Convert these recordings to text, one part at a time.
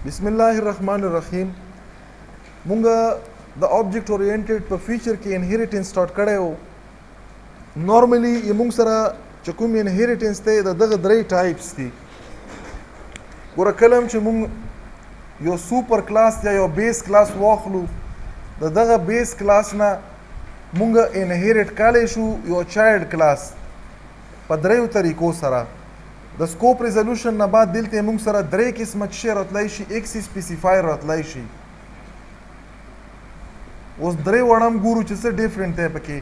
بسم الله الرحمن الرحیم. مونږه د آبجیکټ اورینټډ په فیچر کې انهریټنس سٹارټ کړی وو. نورملی یې مونږ سره چې کوم انهریټنس دی د دغه درې ټایپس دي. ګوره کله هم چې مونږ یو سوپر کلاس یا یو بیس کلاس واخلو، د دغه بیس کلاس نه مونږ انهریټ کولی شو یو چایلډ کلاس په دریو طریقو سره. د سکوپ ریزولوشن نه بعد دلته موږ سره درې قسمه شی راتلی شي. ایکس سپیسیفایر راتلی شي. اوس درې وړم ګورو چې څه ډیفرنٹ دی پکې،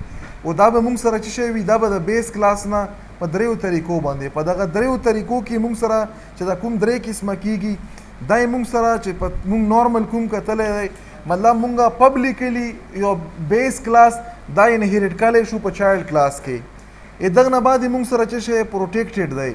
او دا به موږ سره چې شی وي دا به د بیس کلاس نه په دریو طریقو باندې په دغه دریو طریقو کې موږ سره چې دا کوم درې قسمه کیږي دا یې موږ سره چې موږ نارمل کوم کتلی دی، مطلب موږ پبلیکلی یو بیس کلاس دا انهریټ کولی شو په چایلډ کلاس کې. دغه نه بعد موږ سره چې شی پروټیکټډ دی،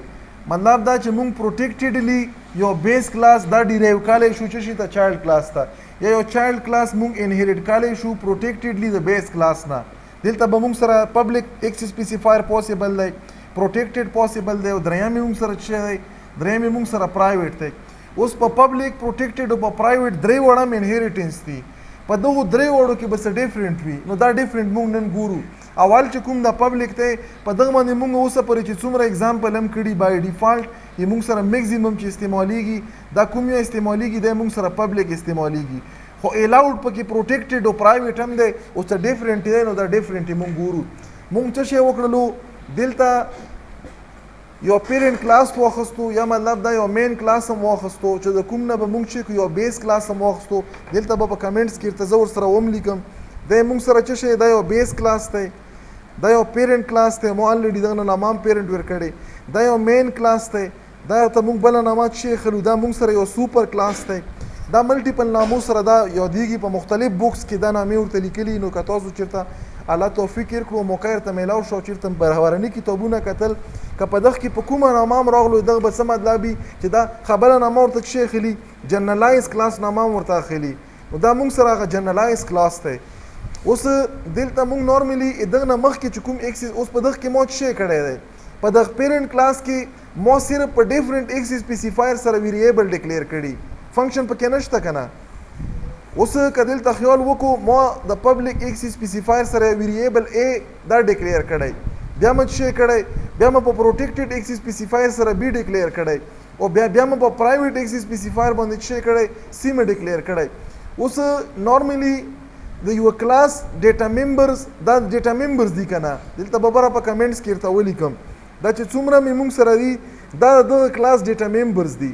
مطلب دا چې مونږ پروټیکټډلی یو بیس کلاس دا ډیرایو کولی شو چې شي ته چایلډ کلاس ته، یا یو چایلډ کلاس مونږ انهریټ کولی شو پروټیکټډلی د بیس کلاس نه. دلته به مونږ سره پبلک ایکس سپیسیفایر پوسیبل دی، پروټیکټډ پوسیبل دی، او دریم مونږ سره چې دی دریم مونږ سره پرایویټ دی. اوس په پبلک پروټیکټډ او په پرایویټ درې وړم انهریټنس دي. په دغو درې وړو کې به څه ډیفرنٹ وي، نو دا ډیفرنٹ مونږ نن ګورو. اول چې کوم د پبلک دی په دغه باندې مونږ اوسه پورې چې څومره اگزامپل هم کړي بای ډیفالټ یې مونږ سره میکزیمم چې استعمالیږي دا کوم یو استعمالیږي دی مونږ سره پبلک استعمالیږي، خو الاؤډ پکې پروټیکټډ او پرایویټ هم دی. اوس څه ډیفرنٹ دی نو دا ډیفرنٹ مونږ ګورو. مونږ څه شی وکړلو، دلته یو پیرنټ کلاس واخستو، یا مطلب دا یو مین کلاس هم واخستو چې د کوم نه به مونږ چې یو بیس کلاس هم واخستو. دلته به په کمنټس کې ورته زه ورسره ولیکم دی مونږ سره چې شی دا یو بیس کلاس دی، دا یو پیرنٹ کلاس دی، مو الریډي دغه نه نامه پیرنٹ ورکړی، دا یو مین کلاس دی، دا ته مونږ بله نامه چې خلو دا مونږ سره یو سوپر کلاس دی. دا ملټیپل نامو سره دا یادېږي په مختلف بوکس کې دا نامې ورته لیکلي. نو که تاسو چېرته الله توفیق یې کړو موقع ورته میلاو شو چېرته بهرني کتابونه کتل که په دغه کې په کومه نامه هم راغلو دغه به څه مطلب وي چې دا خبره نامه ورته چې اخلي جنرلایز کلاس نامه هم ورته اخلي. نو دا مونږ سره هغه جنرلایز کلاس دی. اوس دلته مونږ نارملی دغه نه مخکې چې کوم ایکس اوس په دغه کې مو څه کړی دی، په دغه پیرنټ کلاس کې مو صرف په ډیفرنٹ ایکس سپیسیفایر سره ویریبل ډیکلیئر کړي، فنکشن پکې نشته کنه. اوس که دلته خیال وکړو مو د پبلک ایکس سپیسیفایر سره ویریبل ا دا ډیکلیئر کړی، بیا مو څه کړی، بیا مو په پروټیکټډ ایکس سپیسیفایر سره بی ډیکلیئر کړی، او بیا مو په پرایویټ ایکس سپیسیفایر باندې څه کړی سی مې ډیکلیئر کړی. اوس نارملی د یو کلاس ډیټا ممبرز دا ډیټا ممبرز دي کنه، دلته به بره په کمنټس کې ورته ولیکم دا چې څومره مې موږ سره دي دا د کلاس ډیټا ممبرز دي.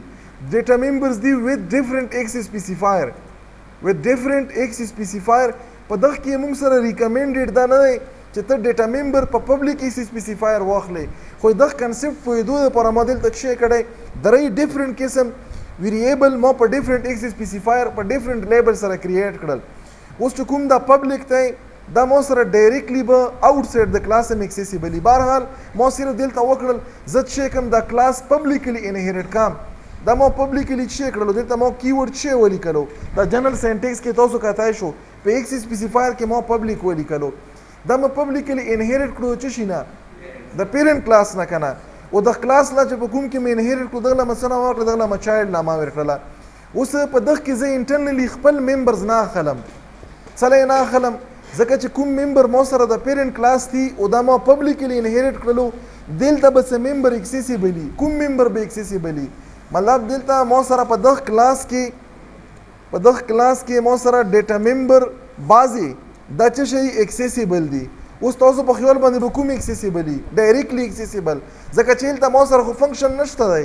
ډیټا ممبرز دي وذ ډیفرنٹ ایکس سپیسیفایر، وذ ډیفرنٹ ایکس سپیسیفایر. په دغه کې موږ سره ریکمنډډ دا نه دی چې ته ډیټا ممبر په پبلک ایکس سپیسیفایر واخلې، خو دغه کنسپټ پوهېدو دپاره ما دلته څه کړی درې ډیفرنٹ قسم ویریبل ما په ډیفرنٹ ایکس سپیسیفایر په ډیفرنٹ لیبل سره کریټ کړل. اوس چې کوم دا پبلک دی دا مو سره ډایرکټلی به آوټ سایډ د کلاس هم اکسیسیبلی. بهرحال مو صرف دلته وکړل زه چې کوم دا کلاس پبلیکلی انهریټ کام، دا مو پبلیکلی چې کړلو دلته مو کیورډ چې ولیکلو، دا جنرال سینټیکس کې تاسو کتای شو په ایکس سپیسیفایر کې مو پبلیک ولیکلو، دا مو پبلیکلی انهریټ کړو چې شینه د پیرنټ کلاس نه کنه. او د کلاس لا چې په کوم کې مې انهریټ کړو دغه مثلا ورکړه دغه ما چایلډ نامه ورکړه. اوس په دغه کې زه انټرنلی خپل ممبرز نه اخلم، څله نه اخلم ځکه چې کوم ممبر مو سره د پیرنټ کلاس دی او دا ما پبلیکلی انهریټ کړلو دلته به څه ممبر اکسیسیبلی، کوم ممبر به اکسیسیبلی، مطلب دلته مو سره په دغه کلاس کې مو سره ډیټا ممبر بازي دا چې شي اکسیسیبل دي. اوس تاسو په خیال باندې به کوم اکسیسیبلی ډایرکټلی اکسیسیبل ځکه چې دلته مو سره خو فنکشن نشته دی،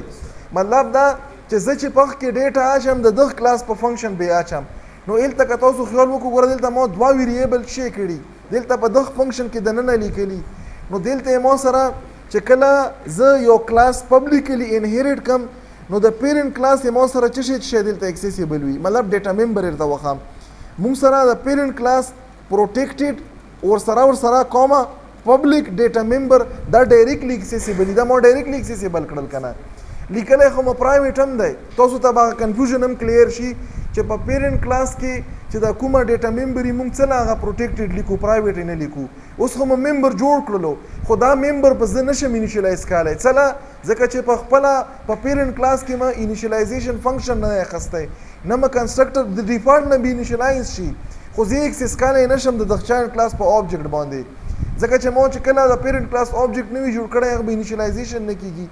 مطلب دا چې زه چې په کې ډیټا اچم د دغه کلاس په فنکشن به اچم. نو دلته که تاسو خیال وکړو ګوره دلته مو دوه ویریبل شی کړي دلته په دغه فنکشن کې دننه لیکلي. نو دلته مو سره چې کله زه یو کلاس پبلیکلی انهریټ کم نو د پیرنټ کلاس مو سره چې شی دلته اکسیسیبل وي، مطلب ډیټا ممبر ورته وخم. مونږ سره د پیرنټ کلاس پروټیکټډ ورسره کومه پبلک ډیټا ممبر دا ډایرکټلی اکسیسیبل دا مو ډایرکټلی اکسیسیبل کړل کنه. لیکلی خو مو پرایویټ هم دی، تاسو ته به کنفیوژن هم کلیر شي چې په پیرنټ کلاس کې چې دا کومه ډیټا ممبر موږ څه هغه پروټیکټډ لیکو پرایویټ نه لیکو اوس خو ممبر جوړ کړلو خو دا ممبر په زه نشم انیشلایز کولی څله ځکه چې په خپله په پیرنټ کلاس کې ما انیشلایزیشن فنکشن نه دی اخیستی نه ما کنسټرکټر د ډیفالټ نه به انیشلایز شي خو زه اکسس کولی نشم د چایلډ کلاس په آبجیکټ باندې ځکه چې ما چې کله د پیرنټ کلاس آبجیکټ نه وي جوړ کړی هغه به انیشلایزیشن نه کېږي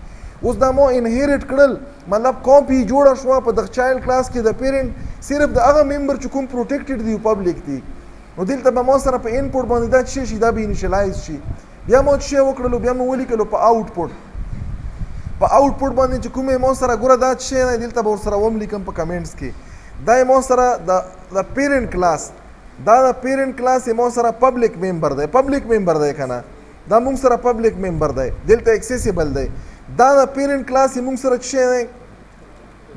اوس دا ما انهیریټ کړل مطلب کاپي جوړه شوه په دغه چایلډ کلاس کې د پیرنټ صرف د هغه ممبر چې کوم پروټیکټډ دی او پبلیک دی نو دلته به ما سره په انپوټ باندې دا څه شي دا به انیشلایز شي بیا ما څه وکړلو بیا مو ولیکلو په آوټپوټ باندې چې کومه ما سره ګوره دا څه دلته به ورسره وم لیکم په کمنټس کې دا ما سره د پیرنټ کلاس دا د پیرنټ کلاس ما سره پبلیک ممبر دی کنه دا موږ سره پبلیک ممبر دی دلته اکسیسیبل دی دا د پیرنټ کلاس موږ سره څه دی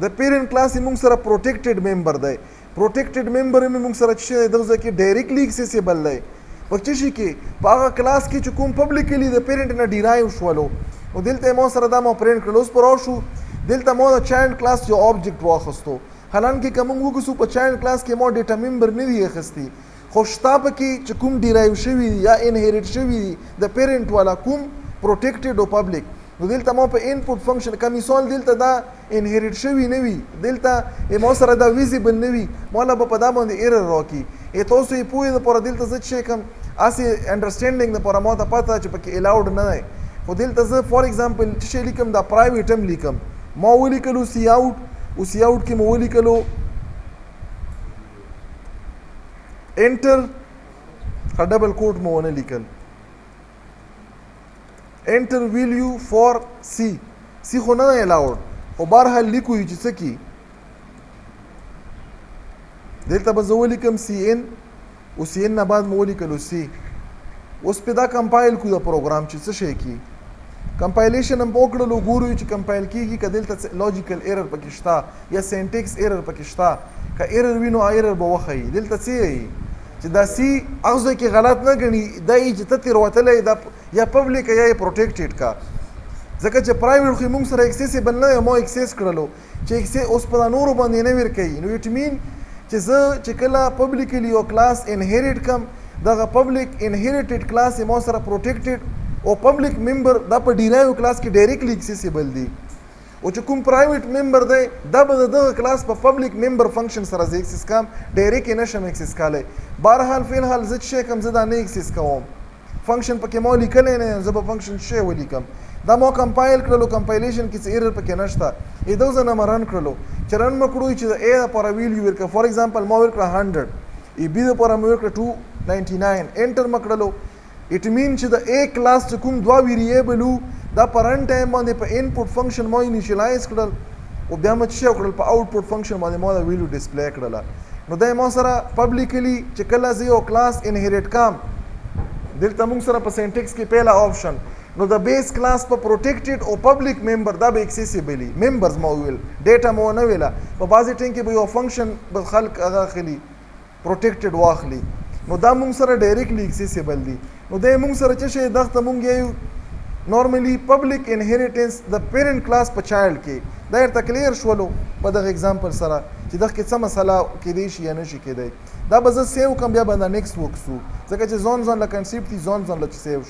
د پیرنټ کلاس موږ سره پروټیکټډ ممبر دی پروټیکټډ ممبر موږ سره څه دی دغه کې ډایرکټلی اکسیسیبل دی په څه شي کې په هغه کلاس کې چې کوم پبلیکلی د پیرنټ نه ډیرایو شولو او دلته ما سره دا ما پرینټ کړل اوس پر شو دلته ما د چایلډ کلاس یو آبجیکټ واخستو حالانکه کوم وګسو په چایلډ کلاس کې ما ډیټا ممبر نه دی اخستی خو شتا پکې چې کوم ډیرایو شوی یا انهیریټ شوی د پیرنټ والا کوم پروټیکټډ او پبلیک نو دلته ما په انپوټ فنکشن کا مثال دلته دا انهیریټ شوی نه وي دلته ما سره دا ویزیبل نه وي مولا په دا باندې ایرر راکې تاسو یې پوهې د پر دلته څه شي کوم اسی انډرستانډینګ د پر ما ته پته چې پکې الاود نه دی خو دلته زه فار ایگزامپل چې لیکم دا پرایویټ هم لیکم ما ولیکلو سی آوټ او سی آوټ کې مو ولیکلو انټر ډبل کوټ مو ونه لیکل انټر ویلیو فار سی خو نه دی الاود خو بهرحال لیکو چې څه کی دلته به زه ولیکم سی ان او سی ان نه بعد مو ولیکلو سی اوس په دا کمپایل کو دا پروګرام چې څه شي کی کمپایلیشن هم وکړلو ګورو چې کمپایل کیږي که دلته لاجیکل ایرر پکې شته یا سینټیکس ایرر پکې شته که ایرر وي نو ایرر به وښیي دلته څه وي چې دا سی هغه ځای کې غلط نه ګڼي دا یې چې ته تېروتلی دا یا پبلیک یا یې پروټیکټډ کا ځکه چې پرایویټ خو موږ سره اکسیسیبل نه دی ما اکسیس کړلو چې اوس په نورو باندې نه ورکوي نو اټ مین چې زه چې کله پبلیکلی یو کلاس انهیریټ کم دغه پبلیک انهیریټډ کلاس ما سره پروټیکټډ او پبلیک ممبر دا په ډیرایو کلاس کې ډایرکټلی اکسیسیبل دی او چې کوم پرایویټ ممبر دی دا به دغه کلاس په پبلیک ممبر فنکشن سره زه اکسس کوم ډایرکټ نشم اکسس کولی بهرحال فی الحال زه چې کوم زه دا نه اکسس کوم فنکشن پکې ما لیکلی نه زه به فنکشن شی ولیکم دا ما کمپایل کړلو کمپایلیشن کې څه ایرر پکې نشته ای دوزه نه رن کړلو چې رن مو کړو چې د ا لپاره ویلیو ورکړه فار ایگزامپل ما ورکړه 100 ای بی لپاره مو ورکړه 299 انټر مو کړلو اټ مین چې د ا کلاس چې کوم دوه ویریبل دا په رن ټایم باندې په انپوټ فنکشن ما انیشلایز کړل او بیا ما څه وکړل په آوټپوټ فنکشن باندې ما دا ویلیو ډسپلی کړله نو دا ما سره پبلیکلی چې کله زه یو کلاس انهیریټ کام دلته موږ سره په سینټیکس کې پهلا آپشن نو د بیس کلاس په پروټیکټډ او پبلیک ممبر دا به اکسیسیبلی ممبرز مو ویل ډیټا مو نه ویله په بعضې ټایم کې به یو فنکشن به خلق هغه اخلي پروټیکټډ واخلي نو دا موږ سره ډایرکټلی اکسیسیبل دی نو دا موږ سره څه شی دغه موږ یو نورملی پبلیک انهیریټنس د پیرنټ کلاس په چایلډ کې دا ورته کلیر شولو په دغه اگزامپل سره چې دغه کې څه مسله کېدی شي یا نه شي کېدی دا به زه سیو کوم بیا به دا نیکسټ وکړو ځکه چې ځان له کنسپټ دي ځان له سیو